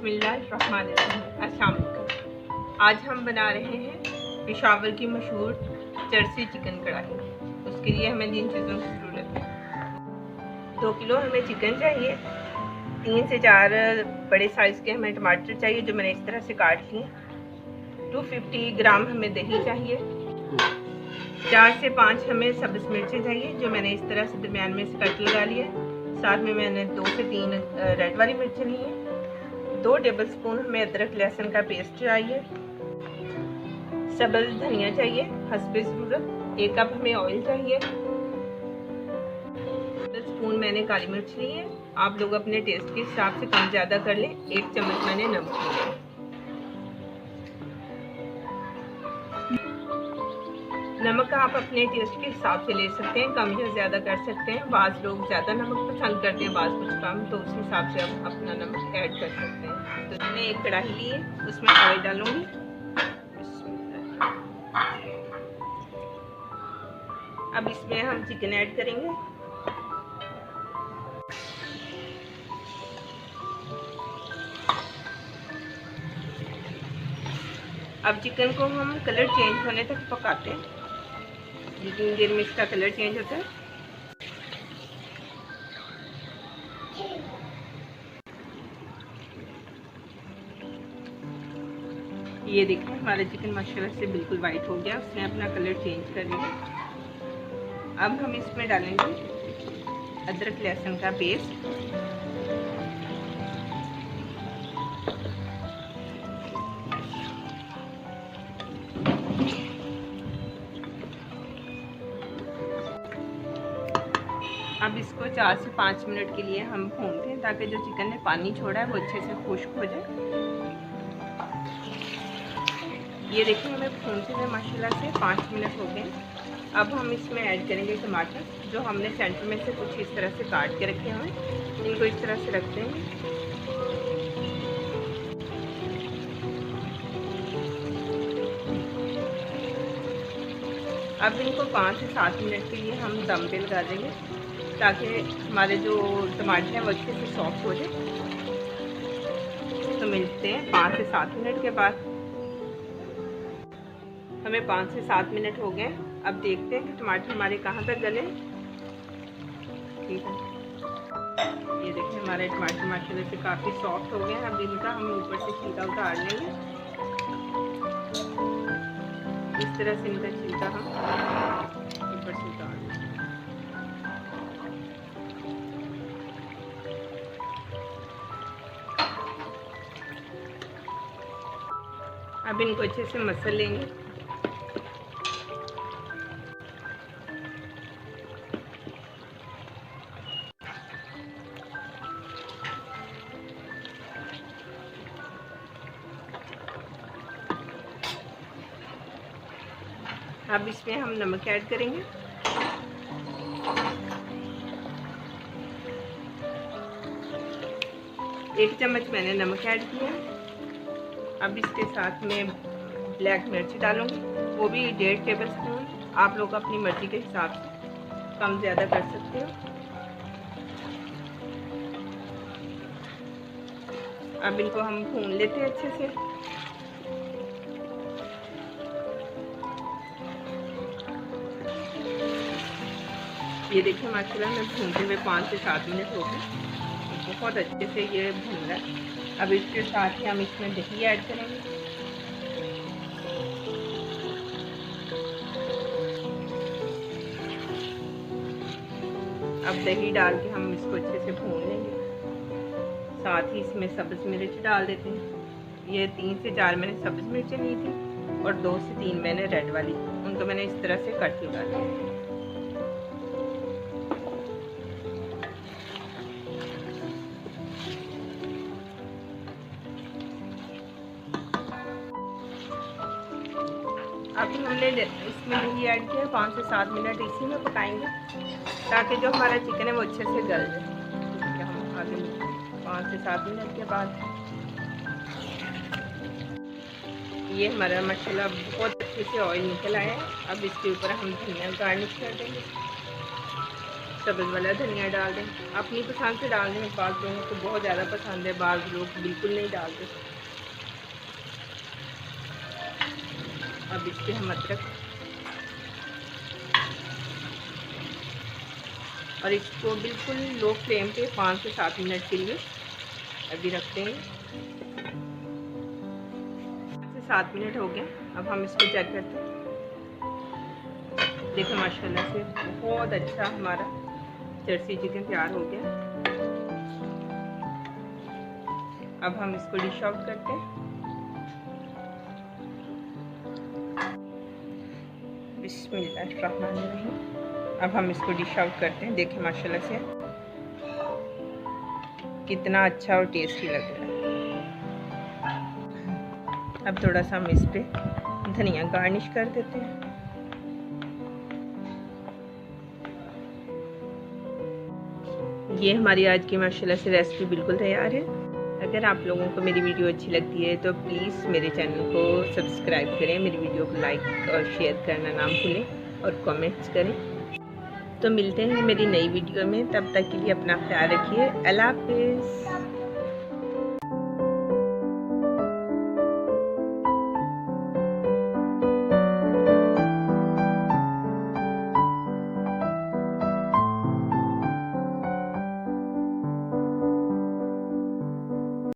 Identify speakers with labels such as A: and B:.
A: बिस्मिल्लाहिर्रहमानिर्रहीम। अस्सलाम वालेकुम। आज हम बना रहे हैं पेशावर की मशहूर चरसी चिकन कढ़ाई। उसके लिए हमें जिन चीज़ों की ज़रूरत है, 2 किलो हमें चिकन चाहिए, 3 से 4 बड़े साइज़ के हमें टमाटर चाहिए जो मैंने इस तरह से काट लिए, 250 ग्राम हमें दही चाहिए, 4 से 5 हमें सब्ज़ मिर्चें चाहिए जो मैंने इस तरह से दरमियान में से कट लगा लिया है। साथ में मैंने 2 से 3 रेड वाली मिर्चें ली हैं। 2 टेबलस्पून हमें अदरक लहसुन का पेस्ट चाहिए, सब्ज़ धनिया चाहिए हस्बे ज़रूरत, 1 कप हमें ऑयल चाहिए, 10 स्पून मैंने काली मिर्च ली है। आप लोग अपने टेस्ट के हिसाब से कम ज़्यादा कर लें। 1 चम्मच मैंने नमक लिया है। नमक आप अपने टेस्ट के हिसाब से ले सकते हैं, कम या ज़्यादा कर सकते हैं। बाज़ लोग ज़्यादा नमक पसंद करते हैं, बाज़ कुछ कम, तो उस हिसाब से आप अपना नमक ऐड कर सकते हैं। तो मैंने एक कढ़ाई ली है, उसमें ऑयल डालूंगी। अब इसमें हम चिकन ऐड करेंगे। अब चिकन को हम कलर चेंज होने तक पकाते हैं, जितनी देर में इसका कलर चेंज होता है। ये देखिए हमारा चिकन माशाल्लाह से बिल्कुल वाइट हो गया, उसने अपना कलर चेंज कर लिया। अब हम इसमें डालेंगे अदरक लहसुन का पेस्ट, अब इसको 4 से 5 मिनट के लिए हम भूनते हैं ताकि जो चिकन ने पानी छोड़ा है वो अच्छे से खुश्क हो जाए। ये देखिए हमें भूनते हुए माशाल्लाह से 5 मिनट हो गए। अब हम इसमें ऐड करेंगे टमाटर जो हमने सेंटर में से कुछ इस तरह से काट के रखे हुए हैं। इनको इस तरह से रखते हैं। अब इनको 5 से 7 मिनट के लिए हम दम पे लगा देंगे ताकि हमारे जो टमाटर हैं वो अच्छे से सॉफ्ट हो जाए। तो मिलते हैं 5 से 7 मिनट के बाद। हमें 5 से 7 मिनट हो गए। अब देखते हैं कि टमाटर हमारे कहाँ तक गले। ठीक है, ये देखिए हमारे टमाटर माशाल्लाह से काफ़ी सॉफ्ट हो गए हैं। अब इनका हम ऊपर से छिलका उतार लेंगे। इस तरह से इनका छिलका हम ऊपर से उतार लेंगे। अब इनको अच्छे से मसल लेंगे। अब इसमें हम नमक ऐड करेंगे। एक चम्मच मैंने नमक ऐड किया। अब इसके साथ में ब्लैक मिर्च डालूंगी, वो भी 1.5 टेबलस्पून। आप लोग अपनी मर्ज़ी के हिसाब से कम ज़्यादा कर सकते हो। अब इनको हम भून लेते हैं अच्छे से। ये देखिए माशाल्लाह में भूनते हुए 5 से 7 मिनट हो गए, बहुत अच्छे से ये भून रहा है। अब इसके साथ ही हम इसमें दही ऐड करेंगे। अब दही डाल के हम इसको अच्छे से भून लेंगे। साथ ही इसमें सब्ज़ मिर्च डाल देते हैं। ये 3 से 4 मैंने सब्ज़ मिर्चें ली थी और 2 से 3 मैंने रेड वाली, उनको मैंने इस तरह से कट लगा लिया। अभी हमने इसमें दही ऐड किया, 5 से 7 मिनट इसी में पकाएंगे ताकि जो हमारा चिकन है वो अच्छे से गल जाए। हम आगे 5 से 7 मिनट के बाद ये हमारा माशाल्लाह बहुत अच्छे से ऑयल निकल आया है। अब इसके ऊपर हम धनिया गार्निश कर देंगे। सब्ज़ वाला धनिया डाल दें, अपनी पसंद से डाल दें। बाज़ लोगों को बहुत ज़्यादा पसंद है, बाज़ लोग बिल्कुल नहीं डालते। अब इस पर हम अदरक और इसको बिल्कुल लो फ्लेम पे 5 से 7 मिनट के लिए अभी रखते हैं। 5 से 7 मिनट हो गए। अब हम इसको चेक करते हैं। देखो माशाल्लाह से बहुत अच्छा हमारा जर्सी चिकन तैयार हो गया। अब हम इसको डिश आउट करते हैं। बिस्मिल्लाहिर्रहमानिर्रहीम। अब हम इसको डिश आउट करते हैं। देखिए माशाल्लाह से कितना अच्छा और टेस्टी लग रहा है। अब थोड़ा सा हम इस पे धनिया गार्निश कर देते हैं। ये हमारी आज की माशाल्लाह से रेसिपी बिल्कुल तैयार है। अगर आप लोगों को मेरी वीडियो अच्छी लगती है तो प्लीज़ मेरे चैनल को सब्सक्राइब करें, मेरी वीडियो को लाइक और शेयर करना ना भूलें और कमेंट्स करें। तो मिलते हैं मेरी नई वीडियो में, तब तक के लिए अपना ख्याल रखिए। अल्लाह हाफ़िज़।